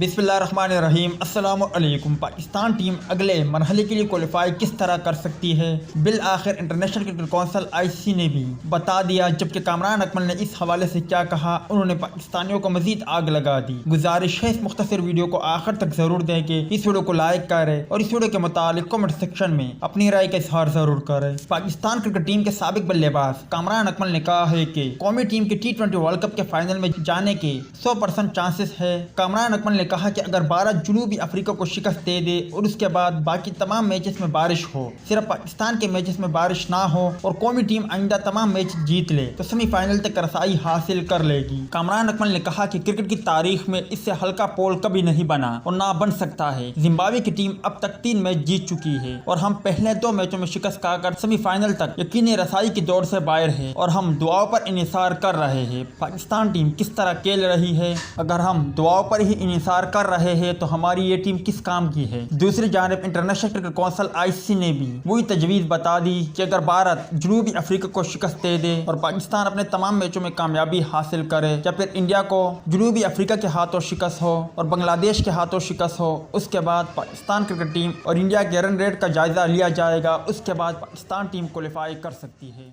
बिस्मिल्लाहिर्रहमानिर्रहीम। अस्सलामुअलैकुम। पाकिस्तान टीम अगले मरहले के लिए क्वालिफाई किस तरह कर सकती है, बिल आखिर इंटरनेशनल क्रिकेट काउंसिल (ICC) ने भी बता दिया। जबकि कामरान अकमल ने इस हवाले से क्या कहा, उन्होंने पाकिस्तानियों को मजीद आग लगा दी। गुजारिश है इस मुख्तसर वीडियो को आखिर तक जरूर देखें। इस वीडियो को लाइक करें और इस वीडियो के मुतालिक कमेंट सेक्शन में अपनी राय का इजहार जरूर करें। पाकिस्तान क्रिकेट टीम के साबिक बल्लेबाज कामरान अकमल ने कहा है कि कौमी टीम के T20 वर्ल्ड कप के फाइनल में जाने के 100% चांसेस है। कामरान अकमल ने कहा कि अगर भारत जनूबी अफ्रीका को शिकस्त दे दे और उसके बाद बाकी तमाम मैचेस में बारिश हो, सिर्फ पाकिस्तान के मैचेस में बारिश ना हो और कौमी टीम आइंदा तमाम मैच जीत ले तो सेमीफाइनल तक रसाई हासिल कर लेगी। कामरान अकमल ने कहा कि क्रिकेट की तारीख में इससे हल्का पोल कभी नहीं बना और ना बन सकता है। जिम्बाब्वे की टीम अब तक 3 मैच जीत चुकी है और हम पहले 2 मैचों में शिकस्त खाकर सेमीफाइनल तक यकीनी रसाई की दौड़ से बाहर है और हम दुआओं पर इन्हिसार कर रहे हैं। पाकिस्तान टीम किस तरह खेल रही है, अगर हम दुआओं पर ही इन्हिसार कर रहे हैं तो हमारी ये टीम किस काम की है। दूसरी जानिब इंटरनेशनल क्रिकेट काउंसिल (ICC) ने भी वही तजवीज़ बता दी कि अगर भारत जनूबी अफ्रीका को शिकस्त दे दे और पाकिस्तान अपने तमाम मैचों में कामयाबी हासिल करे या फिर इंडिया को जनूबी अफ्रीका के हाथों शिकस्त हो और बांग्लादेश के हाथों शिकस्त हो, उसके बाद पाकिस्तान क्रिकेट टीम और इंडिया के रन रेट का जायजा लिया जाएगा। उसके बाद पाकिस्तान टीम क्वालिफाई कर सकती है।